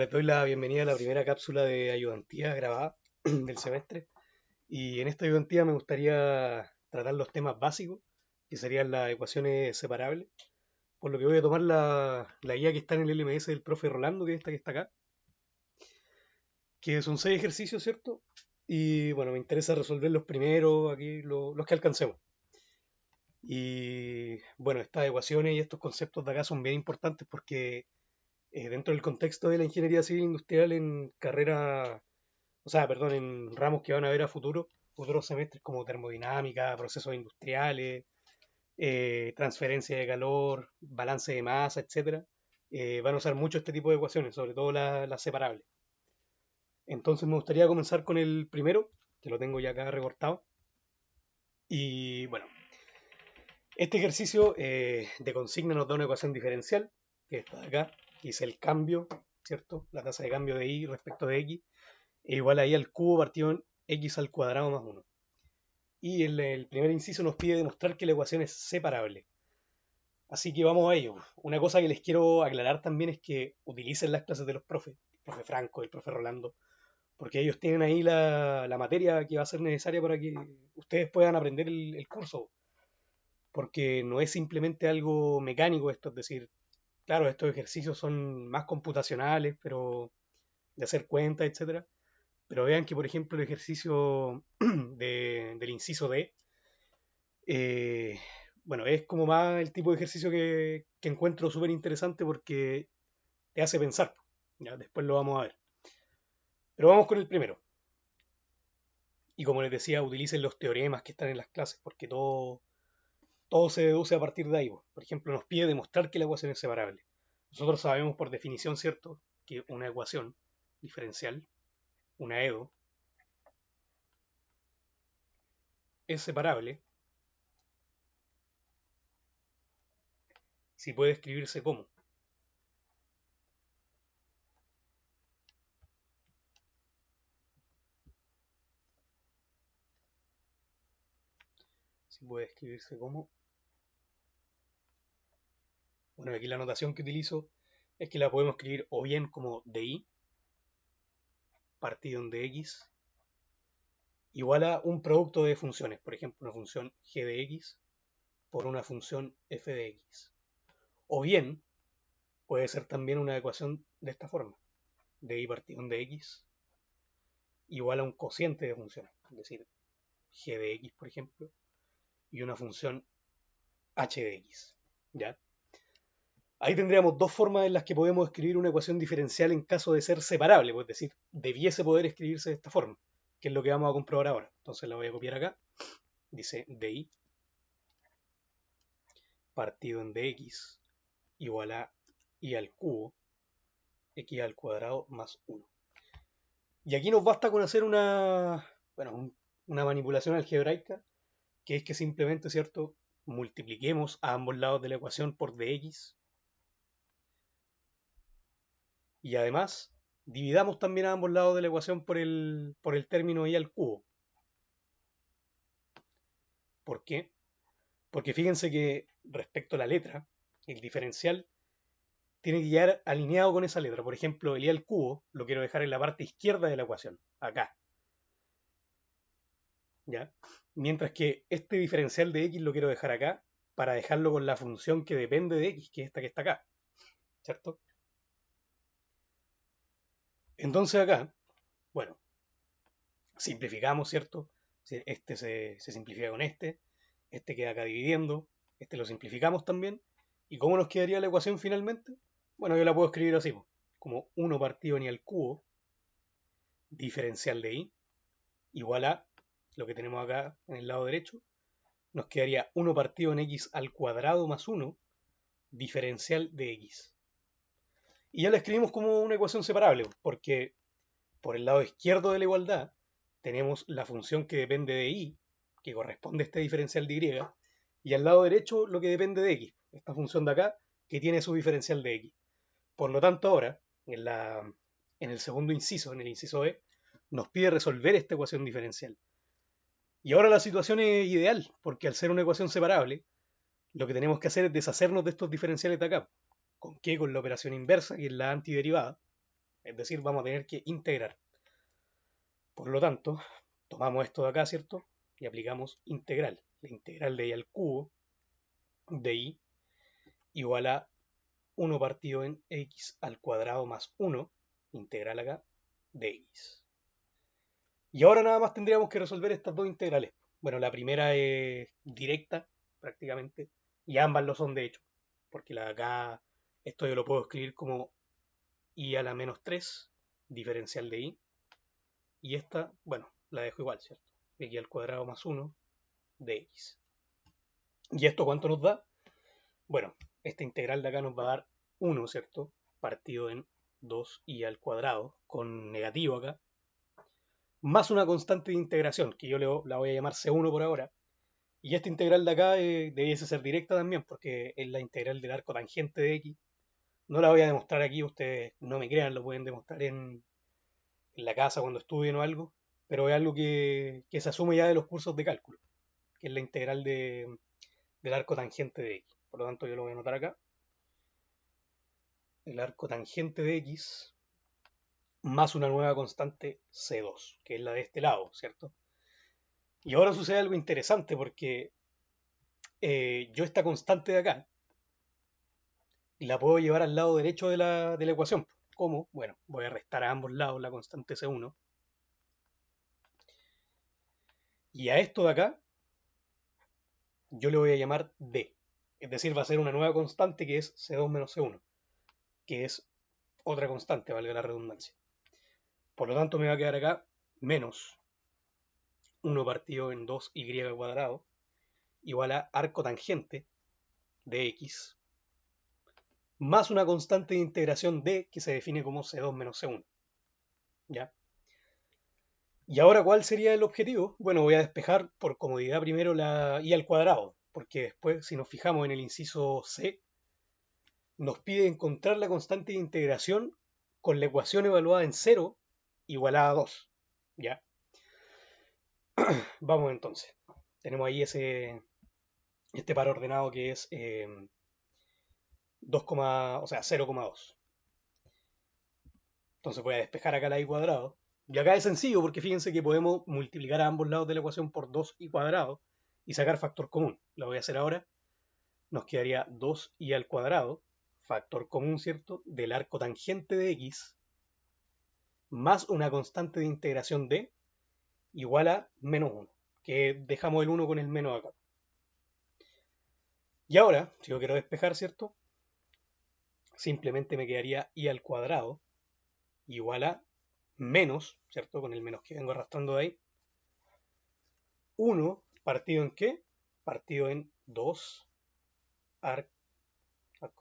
Les doy la bienvenida a la primera cápsula de ayudantía grabada del semestre. Y en esta ayudantía me gustaría tratar los temas básicos, que serían las ecuaciones separables. Por lo que voy a tomar la guía que está en el LMS del profe Rolando, que está acá, que son 6 ejercicios, ¿cierto? Y bueno, me interesa resolver los primeros, aquí los que alcancemos. Y bueno, estas ecuaciones y estos conceptos de acá son bien importantes porque dentro del contexto de la ingeniería civil industrial en carrera, o sea, perdón, en ramos que van a ver a futuro, futuros semestres como termodinámica, procesos industriales, transferencia de calor, balance de masa, etcétera, van a usar mucho este tipo de ecuaciones, sobre todo las separables. Entonces me gustaría comenzar con el primero, que lo tengo ya acá recortado. Y bueno, este ejercicio de consigna nos da una ecuación diferencial, que está acá, que es el cambio, ¿cierto? La tasa de cambio de y respecto de x, e igual a y al cubo partido en x al cuadrado más 1. Y el primer inciso nos pide demostrar que la ecuación es separable. Así que vamos a ello. Una cosa que les quiero aclarar también es que utilicen las clases de los profes, el profe Franco, el profe Rolando, porque ellos tienen ahí la materia que va a ser necesaria para que ustedes puedan aprender el curso, porque no es simplemente algo mecánico esto, es decir, claro, estos ejercicios son más computacionales, pero de hacer cuentas, etcétera. Pero vean que, por ejemplo, el ejercicio del inciso D, eh, bueno, es como más el tipo de ejercicio que encuentro súper interesante porque te hace pensar. Ya, después lo vamos a ver. Pero vamos con el primero. Y como les decía, utilicen los teoremas que están en las clases porque todo se deduce a partir de ahí. Por ejemplo, nos pide demostrar que la ecuación es separable. Nosotros sabemos por definición, ¿cierto?, que una ecuación diferencial, una EDO, es separable si puede escribirse como. Si puede escribirse como. Bueno, aquí la notación que utilizo es que la podemos escribir o bien como DI partido en dx igual a un producto de funciones, por ejemplo, una función g de x por una función f de x. O bien puede ser también una ecuación de esta forma, DI partido en dx igual a un cociente de funciones, es decir, g de x, por ejemplo, y una función h de x. ¿Ya? Ahí tendríamos dos formas en las que podemos escribir una ecuación diferencial en caso de ser separable, pues, es decir, debiese poder escribirse de esta forma, que es lo que vamos a comprobar ahora. Entonces la voy a copiar acá. Dice DI partido en dx igual a y al cubo x al cuadrado más 1. Y aquí nos basta con hacer una manipulación algebraica, que es que simplemente, ¿cierto?, multipliquemos a ambos lados de la ecuación por dx y además dividamos también a ambos lados de la ecuación por el término y al cubo. ¿Por qué? Porque fíjense que respecto a la letra, el diferencial tiene que quedar alineado con esa letra. Por ejemplo, el i al cubo lo quiero dejar en la parte izquierda de la ecuación, acá. ¿Ya? Mientras que este diferencial de x lo quiero dejar acá para dejarlo con la función que depende de x, que es esta que está acá. ¿Cierto? Entonces acá, bueno, simplificamos, ¿cierto? Este se simplifica con este queda acá dividiendo, este lo simplificamos también. ¿Y cómo nos quedaría la ecuación finalmente? Bueno, yo la puedo escribir así, como 1 partido en y al cubo, diferencial de y, igual a lo que tenemos acá en el lado derecho, nos quedaría 1 partido en x al cuadrado más 1, diferencial de x. Y ya la escribimos como una ecuación separable, porque por el lado izquierdo de la igualdad tenemos la función que depende de y, que corresponde a este diferencial de y al lado derecho lo que depende de x, esta función de acá, que tiene su diferencial de x. Por lo tanto, ahora, en el segundo inciso, en el inciso E, nos pide resolver esta ecuación diferencial. Y ahora la situación es ideal, porque al ser una ecuación separable, lo que tenemos que hacer es deshacernos de estos diferenciales de acá. ¿Con qué? Con la operación inversa, que es la antiderivada. Es decir, vamos a tener que integrar. Por lo tanto, tomamos esto de acá, ¿cierto? Y aplicamos integral. La integral de y al cubo de y igual a 1 partido en x al cuadrado más 1, integral acá, de x. Y ahora nada más tendríamos que resolver estas dos integrales. Bueno, la primera es directa, prácticamente, y ambas lo son de hecho, porque la de acá, esto yo lo puedo escribir como y a la menos 3, diferencial de y, y esta, bueno, la dejo igual, ¿cierto? X al cuadrado más 1 de x. ¿Y esto cuánto nos da? Bueno, esta integral de acá nos va a dar 1, ¿cierto? Partido en 2y al cuadrado, con negativo acá, más una constante de integración, que yo la voy a llamar C1 por ahora. Y esta integral de acá debiese ser directa también, porque es la integral del arco tangente de x. No la voy a demostrar aquí, ustedes no me crean, lo pueden demostrar en la casa cuando estudien o algo, pero es algo que se asume ya de los cursos de cálculo, que es la integral del arco tangente de x. Por lo tanto, yo lo voy a anotar acá. El arco tangente de x más una nueva constante C2, que es la de este lado, ¿cierto? Y ahora sucede algo interesante porque yo esta constante de acá la puedo llevar al lado derecho de la ecuación. ¿Cómo? Bueno, voy a restar a ambos lados la constante C1. Y a esto de acá yo le voy a llamar D. Es decir, va a ser una nueva constante que es C2 menos C1, que es otra constante, valga la redundancia. Por lo tanto, me va a quedar acá menos 1 partido en 2y cuadrado igual a arco tangente de x más una constante de integración d que se define como C2 menos C1. ¿Ya? ¿Y ahora cuál sería el objetivo? Bueno, voy a despejar por comodidad primero la y al cuadrado, porque después, si nos fijamos en el inciso C, nos pide encontrar la constante de integración con la ecuación evaluada en 0 igualada a 2. ¿Ya? Vamos entonces. Tenemos ahí este par ordenado que es 2, o sea, 0,2. Entonces voy a despejar acá la y cuadrado. Y acá es sencillo porque fíjense que podemos multiplicar a ambos lados de la ecuación por 2y cuadrado y sacar factor común. Lo voy a hacer ahora. Nos quedaría 2y al cuadrado, factor común, ¿cierto?, del arco tangente de x, más una constante de integración d igual a menos 1, que dejamos el 1 con el menos acá. Y ahora, si yo quiero despejar, ¿cierto?, simplemente me quedaría y al cuadrado igual a menos, ¿cierto?, con el menos que vengo arrastrando de ahí, 1 partido en qué? Partido en 2 arco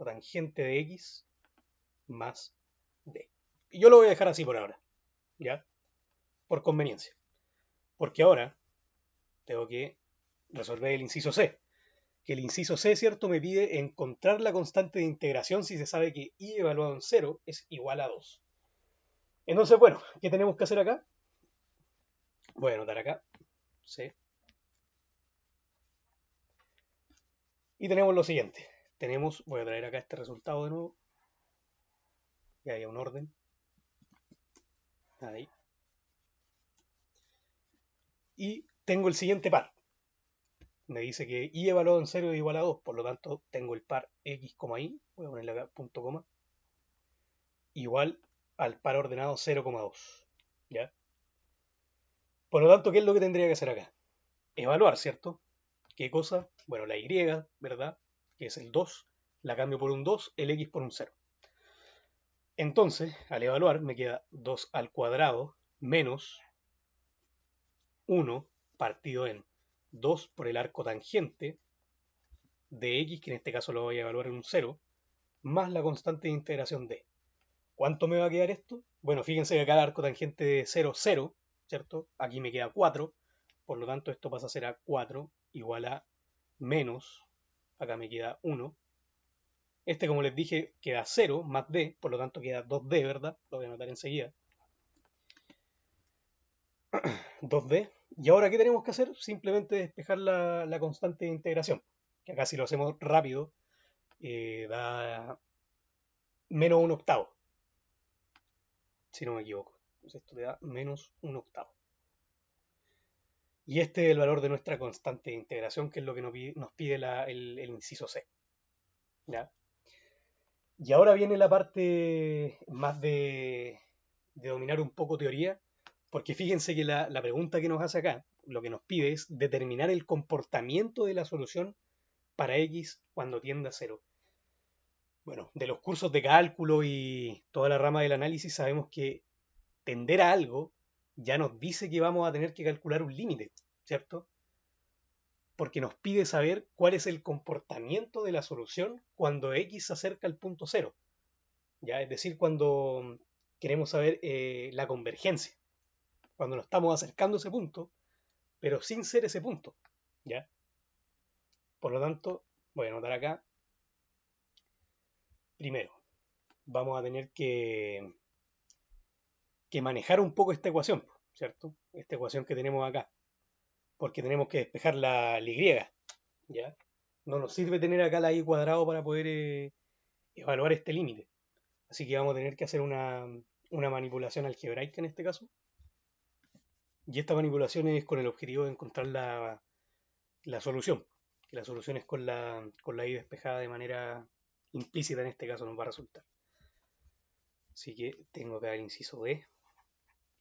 tangente de x más d. Y yo lo voy a dejar así por ahora, ¿ya? Por conveniencia. Porque ahora tengo que resolver el inciso C. Que el inciso C, ¿cierto?, me pide encontrar la constante de integración si se sabe que y evaluado en 0 es igual a 2. Entonces, bueno, ¿qué tenemos que hacer acá? Voy a anotar acá C. Y tenemos lo siguiente. Voy a traer acá este resultado de nuevo. Que haya un orden. Ahí. Y tengo el siguiente par. Me dice que y evaluado en 0 es igual a 2. Por lo tanto, tengo el par x, y. Voy a ponerle acá punto coma. Igual al par ordenado 0,2. ¿Ya? Por lo tanto, ¿qué es lo que tendría que hacer acá? Evaluar, ¿cierto? ¿Qué cosa? Bueno, la y, ¿verdad? Que es el 2, la cambio por un 2, el x por un 0. Entonces, al evaluar, me queda 2 al cuadrado menos 1 partido en 2 por el arco tangente de x, que en este caso lo voy a evaluar en un 0, más la constante de integración d. ¿Cuánto me va a quedar esto? Bueno, fíjense que acá el arco tangente de 0, 0, ¿cierto? Aquí me queda 4, por lo tanto esto pasa a ser a 4 igual a menos, acá me queda 1. Este, como les dije, queda 0 más d, por lo tanto queda 2d, ¿verdad? Lo voy a anotar enseguida. 2d. ¿Y ahora qué tenemos que hacer? Simplemente despejar la constante de integración, que acá si lo hacemos rápido, da menos un octavo. si no me equivoco. Entonces esto te da menos un octavo. Y este es el valor de nuestra constante de integración, que es lo que nos pide el inciso C. ¿Ya? Y ahora viene la parte más de dominar un poco teoría, porque fíjense que la pregunta que nos hace acá, lo que nos pide es determinar el comportamiento de la solución para x cuando tiende a cero. Bueno, de los cursos de cálculo y toda la rama del análisis sabemos que tender a algo ya nos dice que vamos a tener que calcular un límite, ¿cierto? Porque nos pide saber cuál es el comportamiento de la solución cuando x se acerca al punto cero, ¿ya? Es decir, cuando queremos saber la convergencia, cuando nos estamos acercando a ese punto, pero sin ser ese punto, ¿ya? Por lo tanto, voy a anotar acá, primero, vamos a tener que manejar un poco esta ecuación, ¿cierto? Esta ecuación que tenemos acá, porque tenemos que despejar la y, ¿ya? No nos sirve tener acá la y cuadrado para poder evaluar este límite. Así que vamos a tener que hacer una manipulación algebraica en este caso. Y esta manipulación es con el objetivo de encontrar la solución. Que la solución es con la y despejada de manera implícita en este caso nos va a resultar. Así que tengo acá el inciso D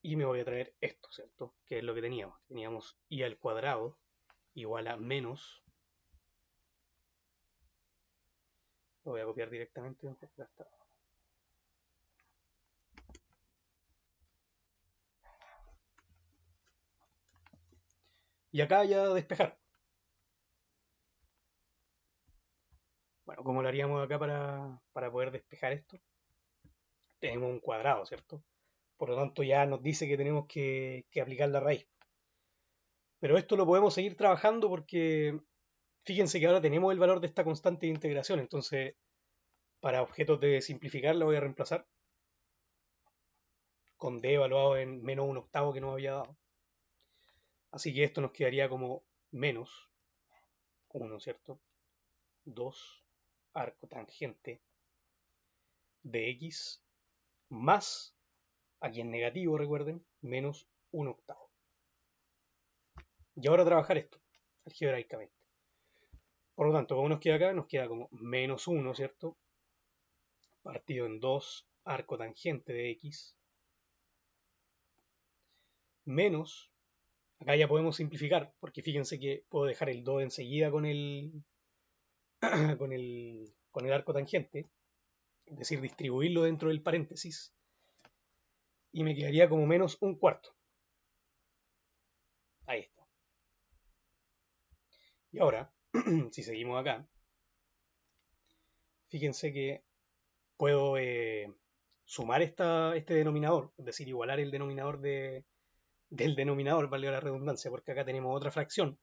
y me voy a traer esto, ¿cierto? Que es lo que teníamos. Teníamos y al cuadrado igual a menos. Lo voy a copiar directamente. Acá está. Y acá ya despejar. Bueno, ¿cómo lo haríamos acá para poder despejar esto? Tenemos un cuadrado, ¿cierto? Por lo tanto ya nos dice que tenemos que aplicar la raíz. Pero esto lo podemos seguir trabajando porque fíjense que ahora tenemos el valor de esta constante de integración. Entonces, para objetos de simplificar, la voy a reemplazar con d evaluado en menos un octavo que nos había dado. Así que esto nos quedaría como menos 1, ¿cierto? 2 arco tangente de x más, aquí en negativo, recuerden, menos un octavo. Y ahora trabajar esto, algebraicamente. Por lo tanto, como nos queda acá, nos queda como menos 1, ¿cierto? Partido en 2 arco tangente de x menos, acá ya podemos simplificar, porque fíjense que puedo dejar el 2 enseguida con el arco tangente, es decir, distribuirlo dentro del paréntesis, y me quedaría como menos un cuarto. Ahí está. Y ahora, si seguimos acá, fíjense que puedo sumar este denominador, es decir, igualar el denominador del denominador, valga la redundancia, porque acá tenemos otra fracción.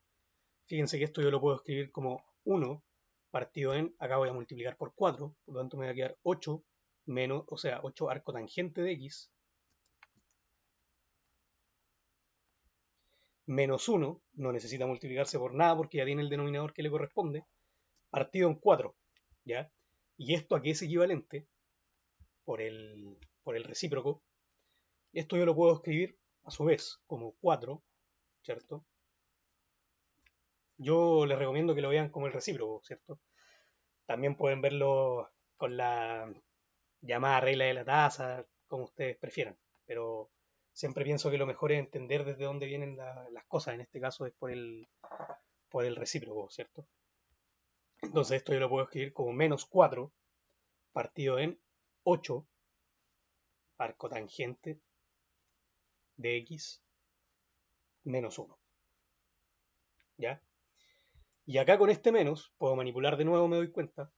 Fíjense que esto yo lo puedo escribir como 1 partido en, acá voy a multiplicar por 4, por lo tanto me va a quedar 8 menos, o sea, 8 arco tangente de x menos 1, no necesita multiplicarse por nada porque ya tiene el denominador que le corresponde, partido en 4, ¿ya? ¿Y esto a qué es equivalente? Por el recíproco. Esto yo lo puedo escribir a su vez como 4, ¿cierto? Yo les recomiendo que lo vean como el recíproco, ¿cierto? También pueden verlo con la llamada regla de la tasa, como ustedes prefieran, pero siempre pienso que lo mejor es entender desde dónde vienen las cosas, en este caso es por el recíproco, ¿cierto? Entonces esto yo lo puedo escribir como menos 4 partido en 8 arco tangente de x menos 1, ¿ya? Y acá con este menos puedo manipular de nuevo, me doy cuenta,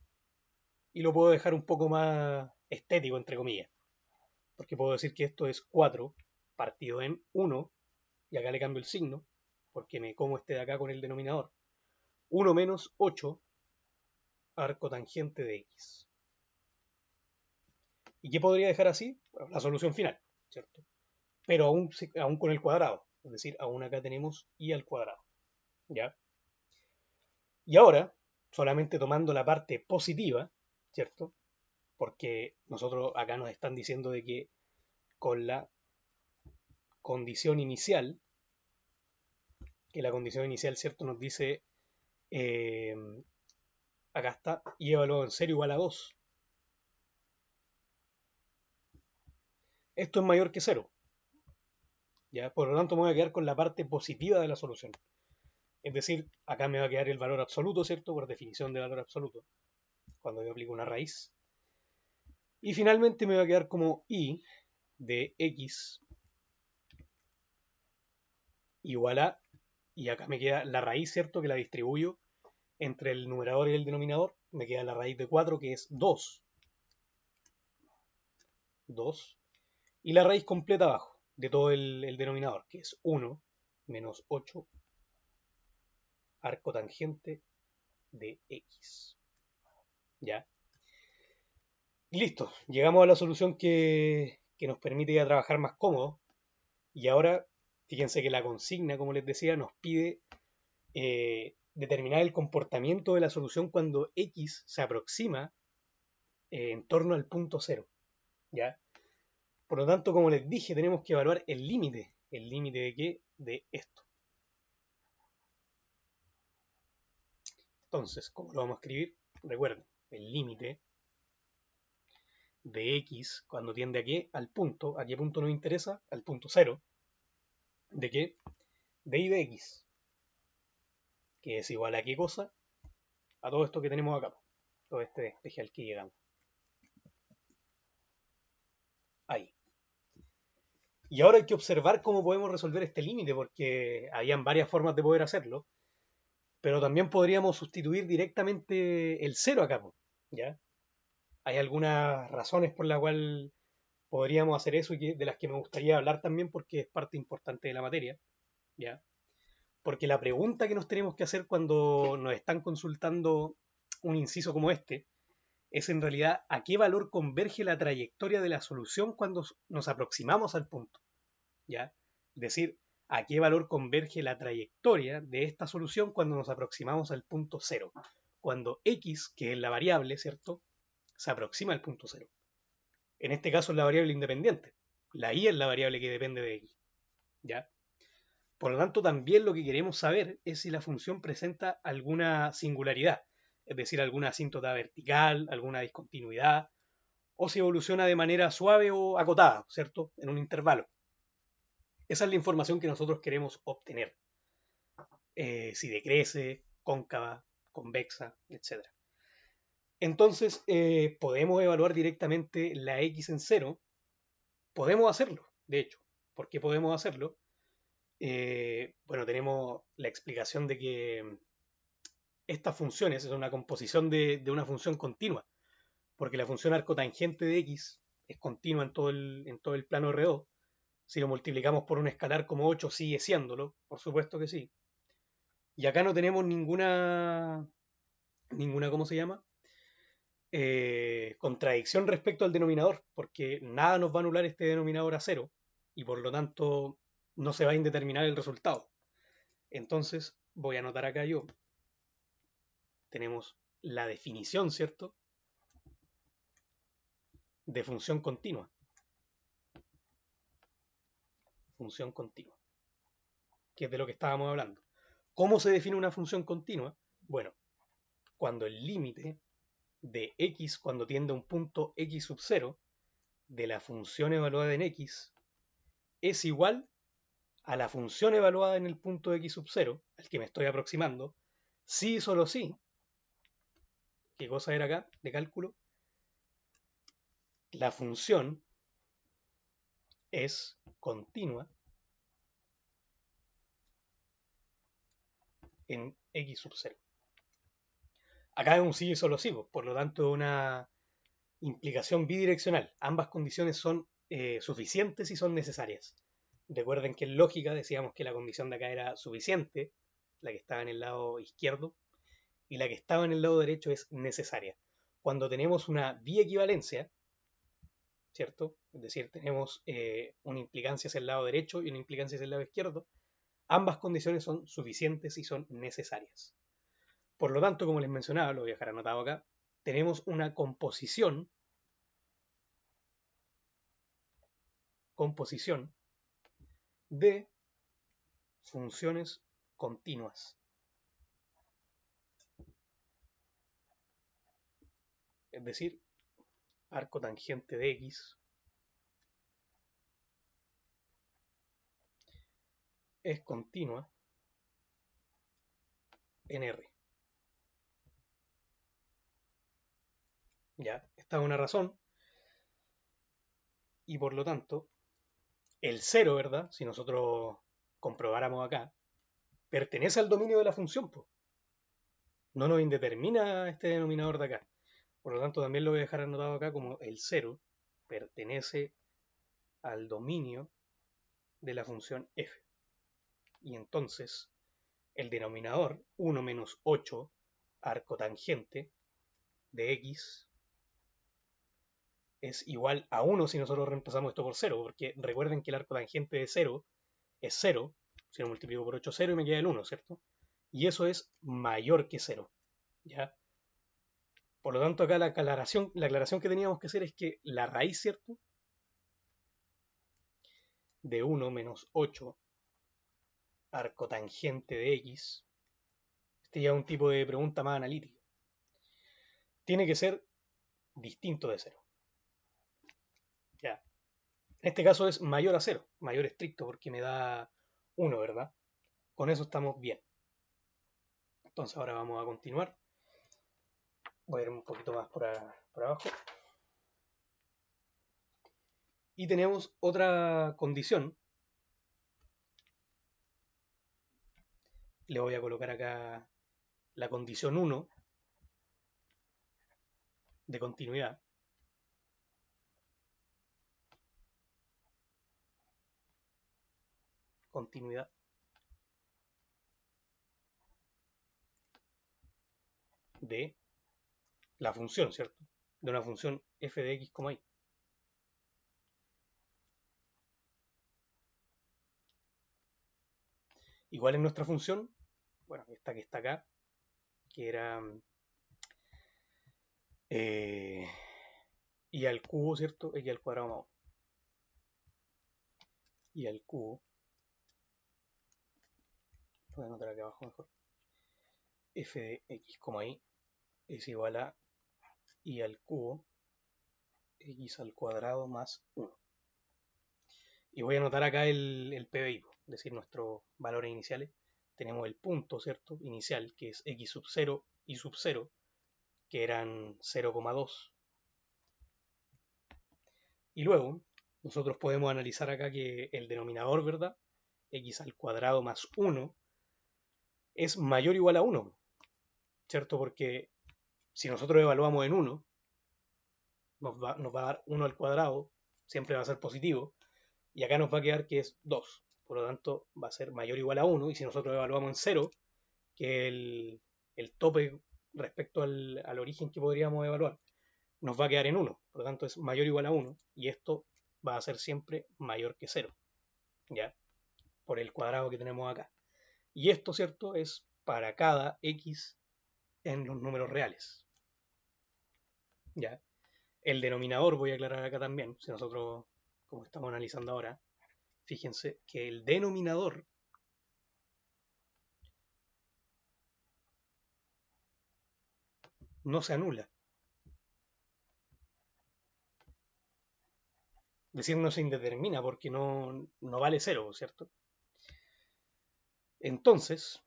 y lo puedo dejar un poco más estético, entre comillas, porque puedo decir que esto es 4 partido en 1, y acá le cambio el signo, porque me como este de acá con el denominador. 1 menos 8 arco tangente de x. ¿Y qué podría dejar así? Bueno, la solución final, ¿cierto? Pero aún con el cuadrado, es decir, aún acá tenemos y al cuadrado, ¿ya? Y ahora, solamente tomando la parte positiva, ¿cierto? Porque nosotros acá nos están diciendo de que con la condición inicial, que la condición inicial, ¿cierto? Nos dice, eh, acá está, y evaluado en 0 igual a 2. Esto es mayor que 0, ¿ya? Por lo tanto me voy a quedar con la parte positiva de la solución. Es decir, acá me va a quedar el valor absoluto, ¿cierto? Por definición de valor absoluto, cuando yo aplico una raíz. Y finalmente me va a quedar como y de x igual a, y acá me queda la raíz, ¿cierto? Que la distribuyo entre el numerador y el denominador. Me queda la raíz de 4, que es 2. 2. Y la raíz completa abajo, de todo el denominador, que es 1 menos 8 arco tangente de x. ¿Ya? Y listo, llegamos a la solución que nos permite ya trabajar más cómodo. Y ahora, fíjense que la consigna, como les decía, nos pide determinar el comportamiento de la solución cuando x se aproxima en torno al punto cero. ¿Ya? Por lo tanto, como les dije, tenemos que evaluar el límite. ¿El límite de qué? De esto. Entonces, ¿cómo lo vamos a escribir? Recuerden, el límite de x cuando tiende a qué? Al punto. ¿A qué punto nos interesa? Al punto cero. ¿De qué? De y de x. Que es igual a qué cosa? A todo esto que tenemos acá. Todo este eje al que llegamos. Ahí. Y ahora hay que observar cómo podemos resolver este límite, porque habían varias formas de poder hacerlo, pero también podríamos sustituir directamente el cero acá, ¿ya? Hay algunas razones por las cuales podríamos hacer eso y de las que me gustaría hablar también porque es parte importante de la materia, ¿ya? Porque la pregunta que nos tenemos que hacer cuando nos están consultando un inciso como este es en realidad a qué valor converge la trayectoria de la solución cuando nos aproximamos al punto, ¿ya? Es decir, a qué valor converge la trayectoria de esta solución cuando nos aproximamos al punto cero, cuando x, que es la variable, ¿cierto?, se aproxima al punto cero. En este caso es la variable independiente. La y es la variable que depende de x, ¿ya? Por lo tanto, también lo que queremos saber es si la función presenta alguna singularidad, es decir, alguna asíntota vertical, alguna discontinuidad, o si evoluciona de manera suave o acotada, ¿cierto?, en un intervalo. Esa es la información que nosotros queremos obtener. Si decrece, cóncava, convexa, etc. Entonces, podemos evaluar directamente la x en cero. Podemos hacerlo, de hecho. ¿Por qué podemos hacerlo? Bueno, tenemos la explicación de que estas funciones es una composición de una función continua, porque la función arcotangente de x es continua en todo el plano R2. Si lo multiplicamos por un escalar como 8 sigue siéndolo, por supuesto que sí. Y acá no tenemos ninguna, ¿cómo se llama? Contradicción respecto al denominador, porque nada nos va a anular este denominador a cero y por lo tanto no se va a indeterminar el resultado. Entonces voy a anotar acá yo, tenemos la definición, ¿cierto?, de función continua. Función continua, que es de lo que estábamos hablando. ¿Cómo se define una función continua? Bueno, cuando el límite de x cuando tiende a un punto x sub 0 de la función evaluada en x es igual a la función evaluada en el punto x sub 0, al que me estoy aproximando, si y solo si, ¿qué cosa era acá de cálculo? La función es continua en x sub 0. Acá es un sí y solo sí, por lo tanto una implicación bidireccional. Ambas condiciones son suficientes y son necesarias. Recuerden que en lógica decíamos que la condición de acá era suficiente, la que estaba en el lado izquierdo, y la que estaba en el lado derecho es necesaria. Cuando tenemos una biequivalencia, ¿cierto? Es decir, tenemos una implicancia hacia el lado derecho y una implicancia hacia el lado izquierdo, ambas condiciones son suficientes y son necesarias. Por lo tanto, como les mencionaba, lo voy a dejar anotado acá, tenemos una composición composición de funciones continuas. Es decir, arco tangente de x es continua en R. Ya, esta es una razón y por lo tanto el cero, ¿verdad? Si nosotros comprobáramos acá, pertenece al dominio de la función, pues. No nos indetermina este denominador de acá. Por lo tanto, también lo voy a dejar anotado acá como el cero pertenece al dominio de la función f. Y entonces, el denominador 1 menos 8 arco tangente de x es igual a 1 si nosotros reemplazamos esto por 0, porque recuerden que el arco tangente de 0 es 0, si lo multiplico por 8, 0 y me queda el 1, ¿cierto? Y eso es mayor que 0, ¿ya? Por lo tanto, acá la aclaración que teníamos que hacer es que la raíz, ¿cierto? De 1 menos 8 arco tangente de x, este ya es un tipo de pregunta más analítica, tiene que ser distinto de 0, ¿ya? En este caso es mayor a 0, mayor estricto, porque me da 1, ¿verdad? Con eso estamos bien. Entonces ahora vamos a continuar. Voy a ir un poquito más por abajo. Y tenemos otra condición. Le voy a colocar acá la condición 1 de continuidad. Continuidad de la función, ¿cierto? De una función f de x, y. Igual en nuestra función, bueno, esta que está acá, que era y al cubo, ¿cierto? X al cuadrado más 1. Y al cubo, voy a anotar acá abajo mejor, f de x, y es igual a y al cubo x al cuadrado más 1. Y voy a anotar acá el PBI, es decir, nuestros valores iniciales. Tenemos el punto, ¿cierto? Inicial, que es x sub 0 y sub 0, que eran 0,2. Y luego, nosotros podemos analizar acá que el denominador, ¿verdad? X al cuadrado más 1 es mayor o igual a 1, ¿cierto? Porque si nosotros evaluamos en 1, nos va a dar 1 al cuadrado, siempre va a ser positivo, y acá nos va a quedar que es 2. Por lo tanto, va a ser mayor o igual a 1, y si nosotros evaluamos en 0, que el tope respecto al origen que podríamos evaluar, nos va a quedar en 1. Por lo tanto, es mayor o igual a 1, y esto va a ser siempre mayor que 0, ¿ya? Por el cuadrado que tenemos acá. Y esto, ¿cierto? Es para cada x en los números reales, ¿ya? El denominador, voy a aclarar acá también, si nosotros, como estamos analizando ahora, fíjense que el denominador no se anula. Es decir, no se indetermina porque no vale cero, ¿cierto? Entonces,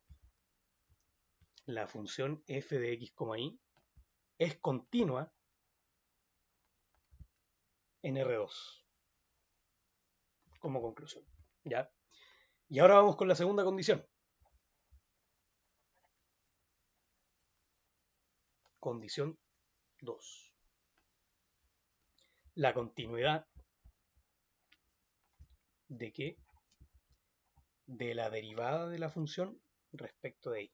la función f de x, y es continua en R2, como conclusión, ¿ya? Y ahora vamos con la segunda condición. Condición 2. La continuidad de qué? De la derivada de la función respecto de y.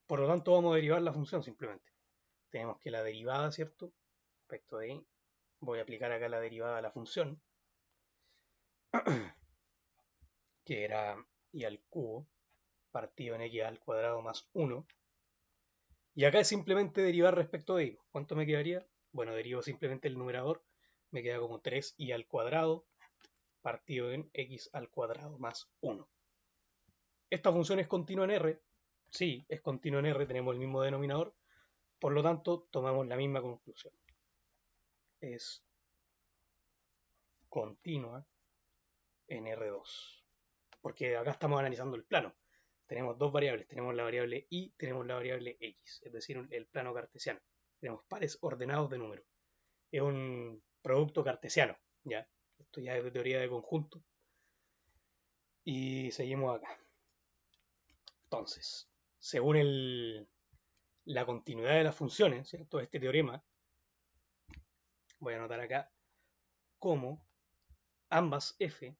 Por lo tanto, vamos a derivar la función simplemente. Tenemos que la derivada, ¿cierto? Respecto de y. Voy a aplicar acá la derivada de la función, que era y al cubo partido en x al cuadrado más 1. Y acá es simplemente derivar respecto de y. ¿Cuánto me quedaría? Bueno, derivo simplemente el numerador me queda como 3i al cuadrado partido en x al cuadrado más 1. Esta función es continua en R. Sí, es continua en R, tenemos el mismo denominador. Por lo tanto, tomamos la misma conclusión. Es continua en R2. Porque acá estamos analizando el plano. Tenemos dos variables, tenemos la variable y, tenemos la variable x, es decir, el plano cartesiano. Tenemos pares ordenados de números. Es un producto cartesiano, ¿ya? Esto ya es de teoría de conjunto. Y seguimos acá. Entonces, según la continuidad de las funciones, ¿cierto? Este teorema, voy a anotar acá como ambas f,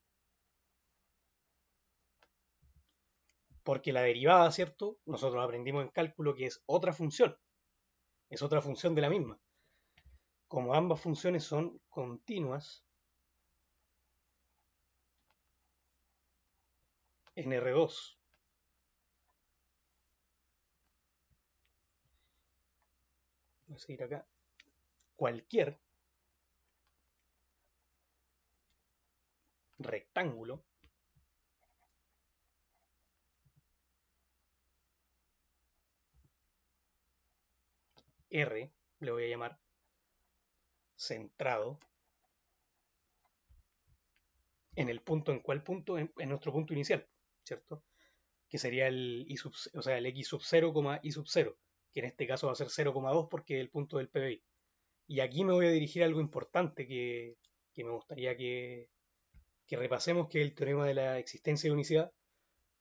porque la derivada, ¿cierto? Nosotros aprendimos en cálculo que es otra función de la misma. Como ambas funciones son continuas en R2, voy a seguir acá, cualquier rectángulo R, le voy a llamar centrado en el punto, ¿en cuál punto? En nuestro punto inicial, ¿cierto? Que sería el el x sub 0, y sub 0, que en este caso va a ser 0,2 porque es el punto del PBI. Y aquí me voy a dirigir a algo importante que me gustaría que repasemos, que es el teorema de la existencia de unicidad,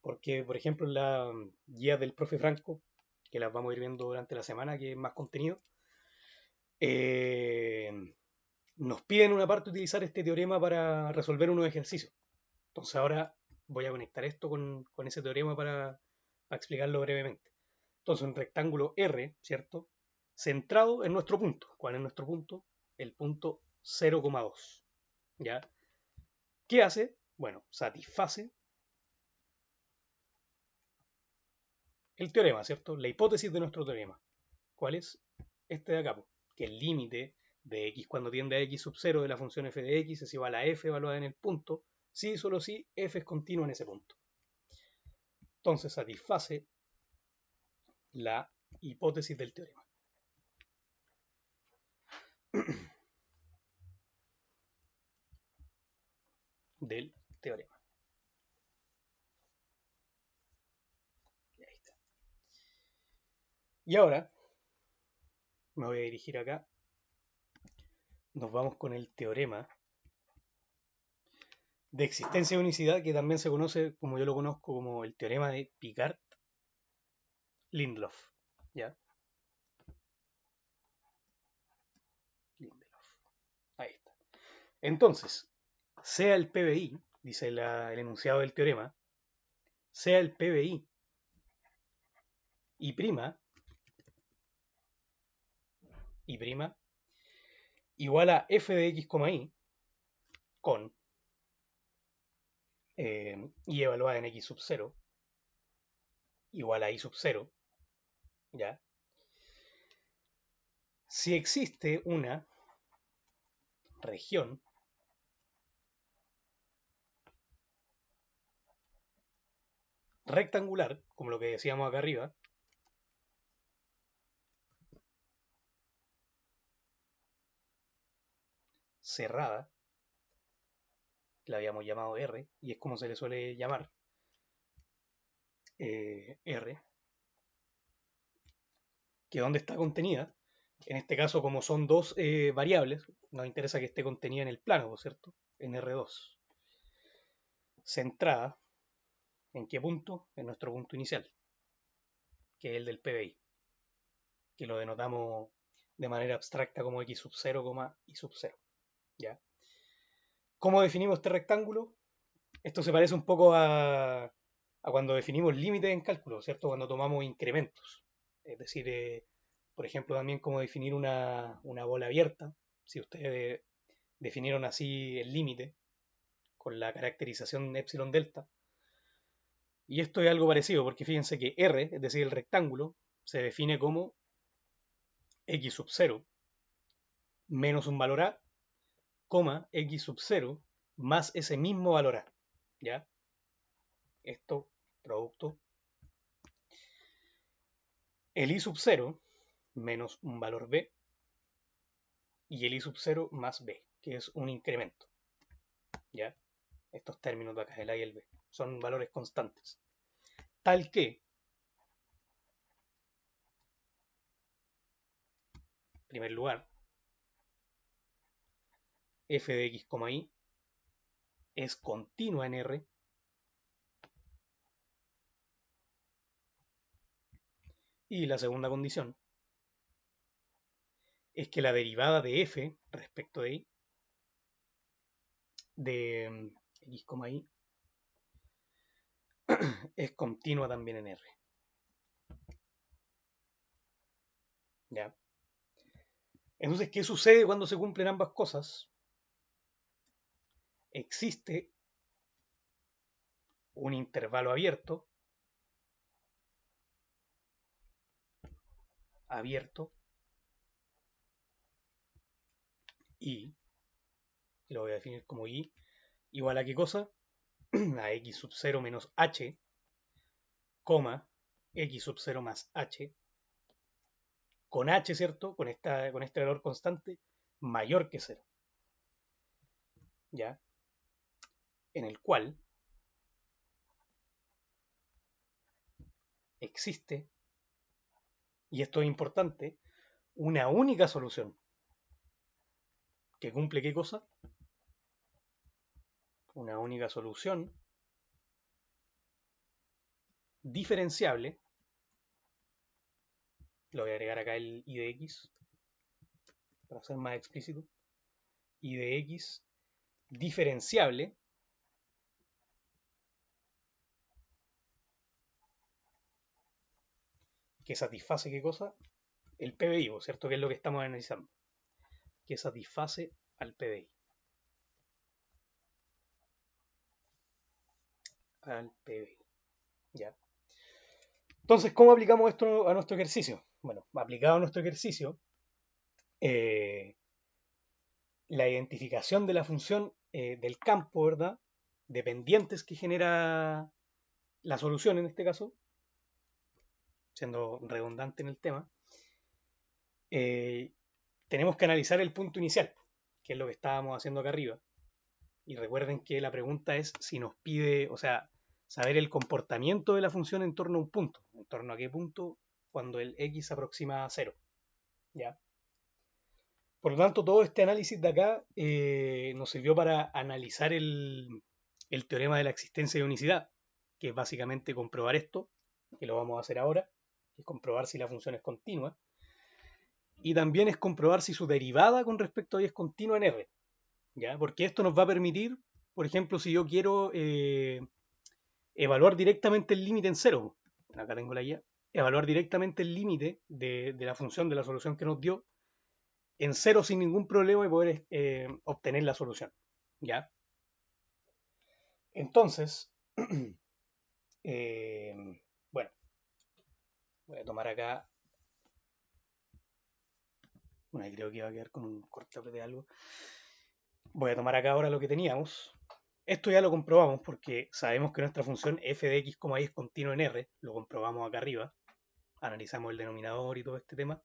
porque, por ejemplo, en la guía del profe Franco, que las vamos a ir viendo durante la semana, que es más contenido, eh, nos piden una parte utilizar este teorema para resolver unos ejercicios. Entonces ahora voy a conectar esto con ese teorema para explicarlo brevemente. Entonces un rectángulo R, ¿cierto? Centrado en nuestro punto. ¿Cuál es nuestro punto? El punto 0,2. ¿Ya? ¿Qué hace? Bueno, satisface el teorema, ¿cierto? La hipótesis de nuestro teorema. ¿Cuál es? Este de acá, pues, que el límite de x cuando tiende a x sub 0 de la función f de x es igual a f evaluada en el punto, si y solo si f es continuo en ese punto. Entonces satisface la hipótesis del teorema. Del teorema. Y ahí está. Y ahora me voy a dirigir acá. Nos vamos con el teorema de existencia de unicidad, que también se conoce, como yo lo conozco, como el teorema de Picard-Lindelof. ¿Ya? Lindelof. Ahí está. Entonces, sea el PBI, dice el enunciado del teorema, sea el PBI y prima igual a f de x, y con y evaluada en x sub 0 igual a y sub 0, ¿ya? Si existe una región rectangular, como lo que decíamos acá arriba, cerrada, la habíamos llamado R, y es como se le suele llamar, R, que donde está contenida, en este caso como son dos variables, nos interesa que esté contenida en el plano, ¿cierto? En R2. Centrada, ¿en qué punto? En nuestro punto inicial, que es el del PBI, que lo denotamos de manera abstracta como x sub 0, y sub 0. ¿Ya? ¿Cómo definimos este rectángulo? Esto se parece un poco a cuando definimos límites en cálculo, ¿cierto? Cuando tomamos incrementos. Es decir, por ejemplo, también cómo definir una bola abierta. Si ustedes definieron así el límite con la caracterización epsilon delta. Y esto es algo parecido, porque fíjense que R, es decir, el rectángulo, se define como x sub 0 menos un valor a x sub 0 más ese mismo valor a. ¿Ya? Esto, producto. El i sub 0 menos un valor b y el i sub 0 más b, que es un incremento. ¿Ya? Estos términos de acá, el a y el b, son valores constantes. Tal que, en primer lugar, f de x, y es continua en R y la segunda condición es que la derivada de f respecto de y de x, y es continua también en R. ¿Ya? Entonces, ¿qué sucede cuando se cumplen ambas cosas? Existe un intervalo abierto, y lo voy a definir como y igual a qué cosa? A x sub 0 menos h, x sub 0 más h, con h, ¿cierto? Con este valor constante mayor que 0. ¿Ya? En el cual existe, y esto es importante, una única solución que cumple qué cosa? Una única solución diferenciable, lo voy a agregar acá el i de x para ser más explícito, i de x diferenciable que satisface qué cosa? El PBI, ¿cierto? Que es lo que estamos analizando, que satisface al PBI. Al PBI. ¿Ya? Entonces, ¿cómo aplicamos esto a nuestro ejercicio? Bueno, aplicado a nuestro ejercicio, la identificación de la función del campo, ¿verdad? Dependientes que genera la solución en este caso, siendo redundante en el tema, eh, tenemos que analizar el punto inicial, que es lo que estábamos haciendo acá arriba. Y recuerden que la pregunta es si nos pide, o sea, saber el comportamiento de la función en torno a un punto. ¿En torno a qué punto? Cuando el x se aproxima a 0. ¿Ya? Por lo tanto, todo este análisis de acá nos sirvió para analizar el teorema de la existencia de unicidad, que es básicamente comprobar esto, que lo vamos a hacer ahora, que es comprobar si la función es continua, y también es comprobar si su derivada con respecto a y es continua en R, ¿ya? Porque esto nos va a permitir, por ejemplo, si yo quiero evaluar directamente el límite en cero, acá tengo la guía, evaluar directamente el límite de la función de la solución que nos dio en cero sin ningún problema y poder obtener la solución. ¿Ya? Entonces, bueno, voy a tomar acá. Bueno, creo que iba a quedar con un corte de algo. Voy a tomar acá ahora lo que teníamos. Esto ya lo comprobamos porque sabemos que nuestra función f de x, y es continua en R. Lo comprobamos acá arriba. Analizamos el denominador y todo este tema.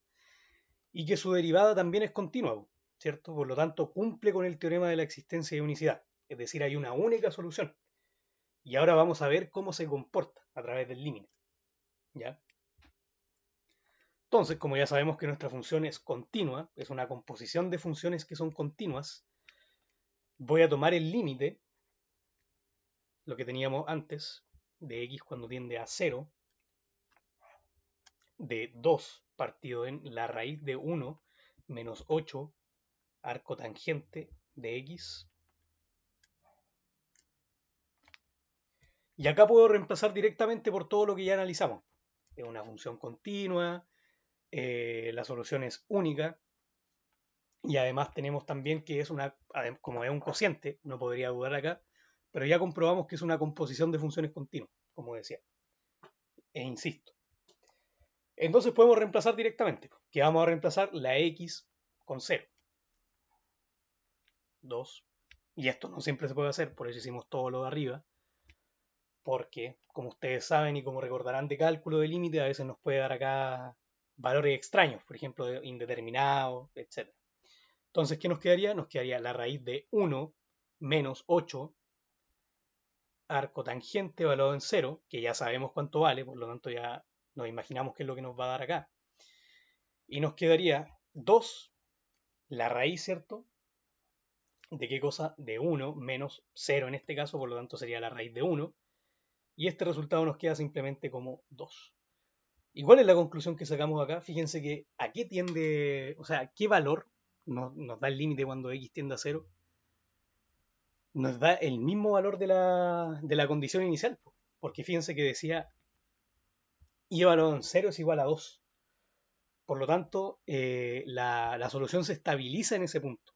Y que su derivada también es continua, ¿cierto? Por lo tanto, cumple con el teorema de la existencia de unicidad. Es decir, hay una única solución. Y ahora vamos a ver cómo se comporta a través del límite. ¿Ya? Entonces, como ya sabemos que nuestra función es continua, es una composición de funciones que son continuas, voy a tomar el límite, lo que teníamos antes, de x cuando tiende a 0, de 2 partido en la raíz de 1 menos 8 arco tangente de x. Y acá puedo reemplazar directamente por todo lo que ya analizamos. Es una función continua, la solución es única, y además tenemos también que es una, como es un cociente, no podría dudar acá, pero ya comprobamos que es una composición de funciones continuas, como decía. E insisto. Entonces podemos reemplazar directamente, que vamos a reemplazar la x con 0. 2. Y esto no siempre se puede hacer, por eso hicimos todo lo de arriba, porque, como ustedes saben y como recordarán de cálculo de límite, a veces nos puede dar acá valores extraños, por ejemplo, indeterminados, etc. Entonces, ¿qué nos quedaría? Nos quedaría la raíz de 1 menos 8 arco tangente evaluado en 0, que ya sabemos cuánto vale, por lo tanto ya nos imaginamos qué es lo que nos va a dar acá. Y nos quedaría 2, la raíz, ¿cierto? ¿De qué cosa? De 1 menos 0 en este caso, por lo tanto sería la raíz de 1. Y este resultado nos queda simplemente como 2. ¿Y cuál es la conclusión que sacamos acá? Fíjense que a qué tiende, o sea, qué valor nos da el límite cuando x tiende a 0. Nos da el mismo valor de la condición inicial. Porque fíjense que decía y evaluado en 0 es igual a 2. Por lo tanto, la solución se estabiliza en ese punto.